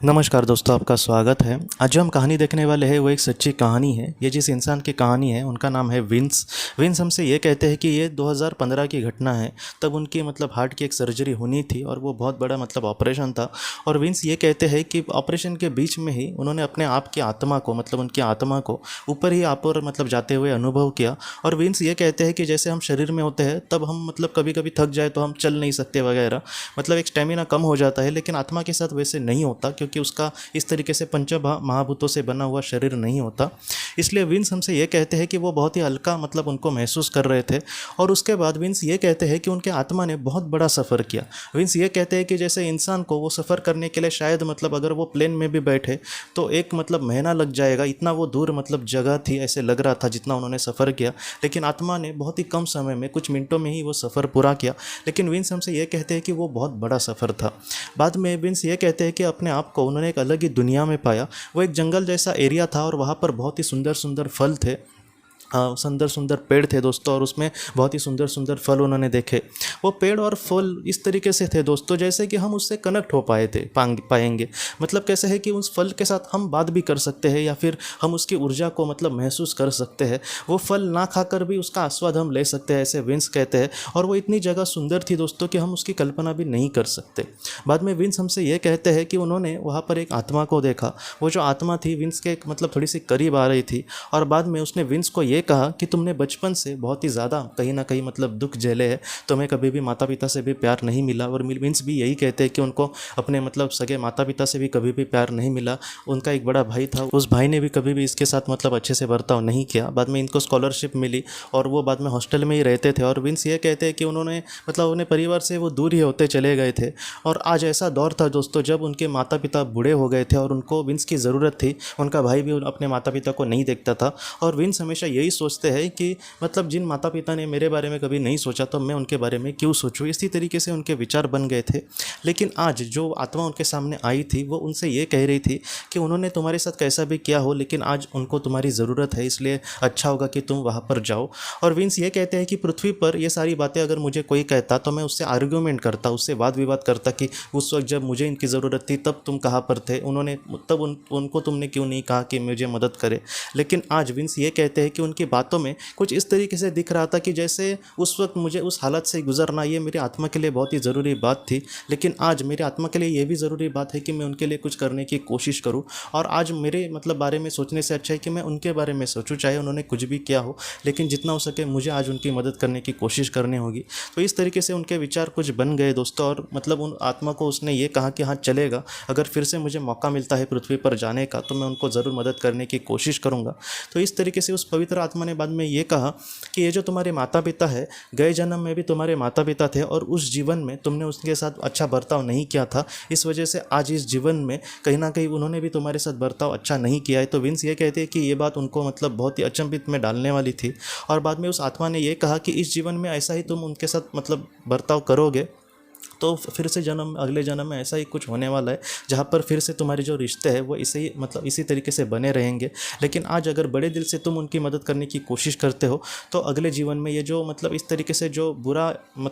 नमस्कार दोस्तों, आपका स्वागत है। आज जो हम कहानी देखने वाले हैं वो एक सच्ची कहानी है। ये जिस इंसान की कहानी है उनका नाम है विंस। विंस हमसे ये कहते हैं कि ये 2015 की घटना है। तब उनकी हार्ट की एक सर्जरी होनी थी और वो बहुत बड़ा ऑपरेशन था। और विंस ये कहते हैं कि ऑपरेशन के बीच में ही उन्होंने अपने आप की आत्मा को उनकी आत्मा को ऊपर ही आप और जाते हुए अनुभव किया। और विंस ये कहते हैं कि जैसे हम शरीर में होते हैं तब हम कभी कभी थक जाए तो हम चल नहीं सकते वगैरह, एक स्टेमिना कम हो जाता है। लेकिन आत्मा के साथ वैसे नहीं होता, क्योंकि उसका इस तरीके से पंच महाभूतों से बना हुआ शरीर नहीं होता। इसलिए विंस हमसे ये कहते हैं कि वो बहुत ही हल्का उनको महसूस कर रहे थे। और उसके बाद विंस ये कहते हैं कि उनके आत्मा ने बहुत बड़ा सफ़र किया। विंस ये कहते हैं कि जैसे इंसान को वो सफ़र करने के लिए शायद अगर वो प्लेन में भी बैठे तो एक महीना लग जाएगा, इतना वो दूर जगह थी ऐसे लग रहा था जितना उन्होंने सफ़र किया। लेकिन आत्मा ने बहुत ही कम समय में कुछ मिनटों में ही वो सफ़र पूरा किया। लेकिन विंस हमसे ये कहते हैं कि वो बहुत बड़ा सफ़र था। बाद में विंस ये कहते हैं कि अपने आप को उन्होंने एक अलग ही दुनिया में पाया। वो एक जंगल जैसा एरिया था और वहाँ पर बहुत ही सुंदर सुंदर फल थे, सुंदर सुंदर पेड़ थे दोस्तों, और उसमें बहुत ही सुंदर सुंदर फल उन्होंने देखे। वो पेड़ और फल इस तरीके से थे दोस्तों जैसे कि हम उससे कनेक्ट हो पाएंगे। कैसे है कि उस फल के साथ हम बात भी कर सकते हैं या फिर हम उसकी ऊर्जा को महसूस कर सकते हैं। वो फल ना खाकर भी उसका आस्वाद हम ले सकते हैं, ऐसे विंस कहते हैं। और वो इतनी जगह सुंदर थी दोस्तों कि हम उसकी कल्पना भी नहीं कर सकते। बाद में विंस हमसे ये कहते हैं कि उन्होंने वहाँ पर एक आत्मा को देखा। वो जो आत्मा थी विंस के थोड़ी सी करीब आ रही थी। और बाद में उसने विंस को ये कहा कि तुमने बचपन से बहुत ही ज़्यादा कहीं ना कहीं दुख झेले है, तुम्हें कभी भी माता पिता से भी प्यार नहीं मिला। और विंस भी यही कहते हैं कि उनको अपने सगे माता पिता से भी कभी भी प्यार नहीं मिला। उनका एक बड़ा भाई था, उस भाई ने भी कभी भी इसके साथ अच्छे से बर्ताव नहीं किया। बाद में इनको स्कॉलरशिप मिली और वो बाद में हॉस्टल में ही रहते थे। और विंस ये कहते हैं कि उन्होंने उन्हें परिवार से वो दूर ही होते चले गए थे। और आज ऐसा दौर था दोस्तों जब उनके माता पिता बूढ़े हो गए थे और उनको विंस की ज़रूरत थी। उनका भाई भी अपने माता पिता को नहीं देखता था। और विंस हमेशा यही सोचते हैं कि जिन माता पिता ने मेरे बारे में कभी नहीं सोचा तो मैं उनके बारे में क्यों सोचूं। इसी तरीके से उनके विचार बन गए थे। लेकिन आज जो आत्मा उनके सामने आई थी वो उनसे ये कह रही थी कि उन्होंने तुम्हारे साथ कैसा भी किया हो, लेकिन आज उनको तुम्हारी ज़रूरत है, इसलिए अच्छा होगा कि तुम वहाँ पर जाओ। और विंस ये कहते हैं कि पृथ्वी पर ये सारी बातें अगर मुझे कोई कहता तो मैं उससे आर्ग्यूमेंट करता, उससे वाद विवाद करता कि उस वक्त जब मुझे इनकी ज़रूरत थी तब तुम कहाँ पर थे, उन्होंने तब उनको तुमने क्यों नहीं कहा कि मुझे मदद करे। लेकिन आज विंस ये कहते हैं कि उनकी बातों में कुछ इस तरीके से दिख रहा था कि जैसे उस वक्त मुझे उस हालत से गुजरना ये मेरी आत्मा के लिए बहुत ही ज़रूरी बात थी। लेकिन आज मेरी आत्मा के लिए ये भी ज़रूरी बात है कि मैं उनके लिए कुछ करने की कोशिश करूं। और आज मेरे बारे में सोचने से अच्छा है कि मैं उनके बारे में सोचूं, चाहे उन्होंने कुछ भी किया हो, लेकिन जितना हो सके मुझे आज उनकी मदद करने की कोशिश करनी होगी। तो इस तरीके से उनके विचार कुछ बन गए दोस्तों। और उन आत्मा को उसने ये कहा कि हाँ चलेगा, अगर फिर से मुझे मौका मिलता है पृथ्वी पर जाने का तो मैं उनको ज़रूर मदद करने की कोशिश करूँगा। तो इस तरीके से उस पवित्र आत्मा ने बाद में ये कहा कि ये जो तुम्हारे माता पिता है, गए जन्म में भी तुम्हारे माता पिता थे और उस जीवन में तुमने उसके साथ अच्छा बर्ताव नहीं किया था, इस वजह से आज इस जीवन में कहीं ना कहीं उन्होंने भी तुम्हारे साथ बर्ताव अच्छा नहीं किया है। तो विंस ये कहते हैं कि ये बात उनको बहुत ही अचंभित में डालने वाली थी। और बाद में उस आत्मा ने ये कहा कि इस जीवन में ऐसा ही तुम उनके साथ बर्ताव करोगे तो फिर से अगले जन्म में ऐसा ही कुछ होने वाला है जहाँ पर फिर से तुम्हारे जो रिश्ते हैं वो इसे ही इसी तरीके से बने रहेंगे। लेकिन आज अगर बड़े दिल से तुम उनकी मदद करने की कोशिश करते हो तो अगले जीवन में ये जो इस तरीके से जो बुरा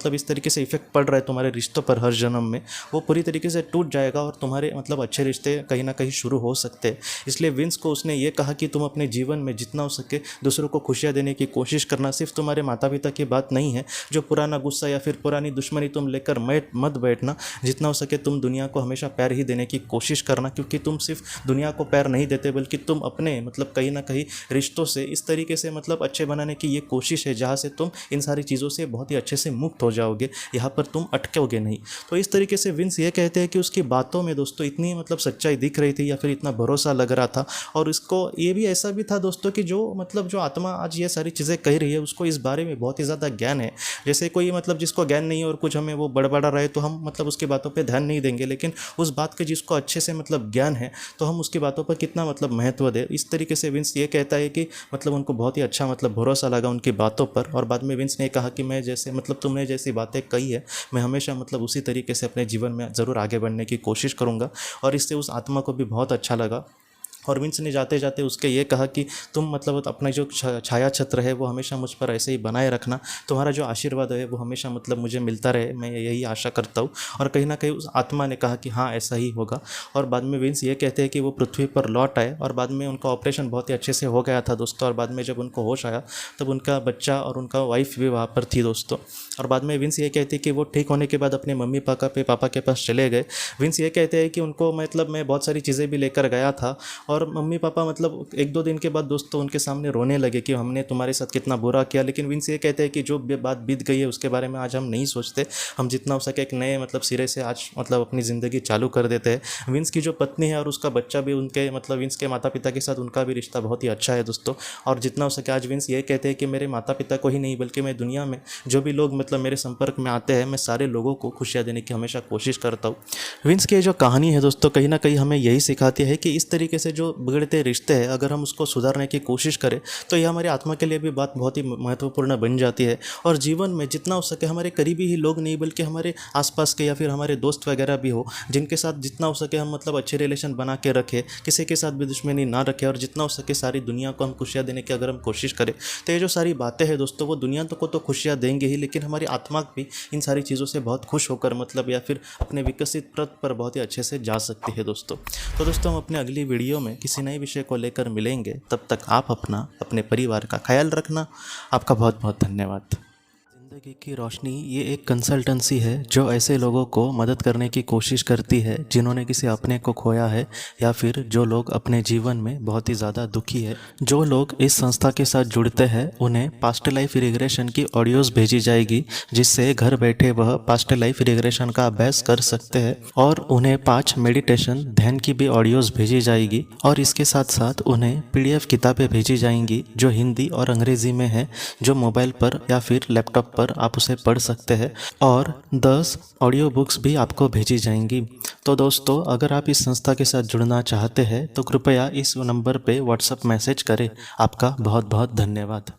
इस तरीके से इफेक्ट पड़ रहा है तुम्हारे रिश्तों पर हर जन्म में, वो पूरी तरीके से टूट जाएगा और तुम्हारे अच्छे रिश्ते कहीं ना कहीं शुरू हो सकते हैं। इसलिए विंस को उसने ये कहा कि तुम अपने जीवन में जितना हो सके दूसरों को खुशियाँ देने की कोशिश करना। सिर्फ तुम्हारे माता पिता की बात नहीं है, जो पुराना गुस्सा या फिर पुरानी दुश्मनी तुम लेकर मत बैठना। जितना हो सके तुम दुनिया को हमेशा प्यार ही देने की कोशिश करना, क्योंकि तुम सिर्फ दुनिया को प्यार नहीं देते बल्कि तुम अपने कहीं ना कहीं रिश्तों से इस तरीके से अच्छे बनाने की ये कोशिश है जहाँ से तुम इन सारी चीज़ों से बहुत ही अच्छे से मुक्त हो जाओगे, यहाँ पर तुम अटकोगे नहीं। तो इस तरीके से विंस ये कहते हैं कि उसकी बातों में दोस्तों इतनी सच्चाई दिख रही थी या फिर इतना भरोसा लग रहा था। और इसको ये भी ऐसा भी था दोस्तों कि जो आत्मा आज ये सारी चीज़ें कह रही है उसको इस बारे में बहुत ही ज़्यादा ज्ञान है। जैसे कोई जिसको ज्ञान नहीं है और कुछ हमें वो बड़बड़ा रहे तो हम उसकी बातों पे ध्यान नहीं देंगे, लेकिन उस बात के जिसको अच्छे से ज्ञान है तो हम उसकी बातों पर कितना महत्व दें। इस तरीके से विंस ये कहता है कि उनको बहुत ही अच्छा भरोसा लगा उनकी बातों पर। और बाद में विंस ने कहा कि मैं जैसे तुमने जैसी बातें कही है मैं हमेशा उसी तरीके से अपने जीवन में ज़रूर आगे बढ़ने की कोशिश करूँगा। और इससे उस आत्मा को भी बहुत अच्छा लगा। और विंस ने जाते जाते उसके ये कहा कि तुम मतलब अपना जो छाया छत्र है वो हमेशा मुझ पर ऐसे ही बनाए रखना, तुम्हारा जो आशीर्वाद है वो हमेशा मतलब मुझे मिलता रहे, मैं यही आशा करता हूँ। और कहीं ना कहीं उस आत्मा ने कहा कि हाँ ऐसा ही होगा। और बाद में विंस ये कहते हैं कि वो पृथ्वी पर लौट आए और बाद में उनका ऑपरेशन बहुत ही अच्छे से हो गया था दोस्तों। और बाद में जब उनको होश आया तब उनका बच्चा और उनका वाइफ भी वहाँ पर थी दोस्तों। और बाद में विंस ये कहते हैं कि वो ठीक होने के बाद अपने मम्मी पापा के पास चले गए। विंस ये कहते हैं कि उनको मतलब मैं बहुत सारी चीज़ें भी लेकर गया था और मम्मी पापा मतलब 1-2 दिन के बाद दोस्तों उनके सामने रोने लगे कि हमने तुम्हारे साथ कितना बुरा किया। लेकिन विंस ये कहते हैं कि जो बात बीत गई है उसके बारे में आज हम नहीं सोचते, हम जितना हो सके एक नए मतलब सिरे से आज मतलब अपनी ज़िंदगी चालू कर देते हैं। विंस की जो पत्नी है और उसका बच्चा भी उनके मतलब विंस के माता पिता के साथ उनका भी रिश्ता बहुत ही अच्छा है दोस्तों। और जितना हो सके आज विंस ये कहते हैं कि मेरे माता पिता को ही नहीं बल्कि मैं दुनिया में जो भी लोग मतलब मेरे संपर्क में आते हैं मैं सारे लोगों को खुशियाँ देने की हमेशा कोशिश करता हूँ। विंस की जो कहानी है दोस्तों कहीं ना कहीं हमें यही सिखाती है कि इस तरीके से जो बिगड़ते रिश्ते हैं अगर हम उसको सुधारने की कोशिश करें तो ये हमारी आत्मा के लिए भी बात बहुत ही महत्वपूर्ण बन जाती है। और जीवन में जितना हो सके हमारे करीबी ही लोग नहीं बल्कि हमारे आसपास के या फिर हमारे दोस्त वगैरह भी हो जिनके साथ जितना हो सके हम मतलब अच्छे रिलेशन बना के रखें, किसी के साथ भी दुश्मनी ना रखें और जितना हो सके सारी दुनिया को हम खुशियाँ देने की अगर हम कोशिश करें तो ये जो सारी बातें हैं दोस्तों वो दुनिया को तो खुशियाँ देंगे ही, लेकिन हमारी आत्मा भी इन सारी चीज़ों से बहुत खुश होकर मतलब या फिर अपने विकसित पथ पर बहुत ही अच्छे से जा सकती है दोस्तों। तो दोस्तों हम अपने अगली वीडियो में किसी नए विषय को लेकर मिलेंगे, तब तक आप अपना अपने परिवार का ख्याल रखना। आपका बहुत बहुत धन्यवाद। ज़िंदगी की रोशनी ये एक कंसल्टेंसी है जो ऐसे लोगों को मदद करने की कोशिश करती है जिन्होंने किसी अपने को खोया है या फिर जो लोग अपने जीवन में बहुत ही ज़्यादा दुखी है। जो लोग इस संस्था के साथ जुड़ते हैं उन्हें पास्ट लाइफ रिग्रेशन की ऑडियोज़ भेजी जाएगी जिससे घर बैठे वह पास्ट लाइफ रिग्रेशन का अभ्यास कर सकते हैं। और उन्हें 5 मेडिटेशन ध्यान की भी ऑडियोज़ भेजी जाएगी और इसके साथ साथ उन्हें PDF किताबें भेजी जाएंगी जो हिंदी और अंग्रेज़ी में है, जो मोबाइल पर या फिर लैपटॉप पर आप उसे पढ़ सकते हैं। और 10 ऑडियो बुक्स भी आपको भेजी जाएंगी। तो दोस्तों अगर आप इस संस्था के साथ जुड़ना चाहते हैं तो कृपया इस नंबर पे व्हाट्सएप मैसेज करें। आपका बहुत बहुत धन्यवाद।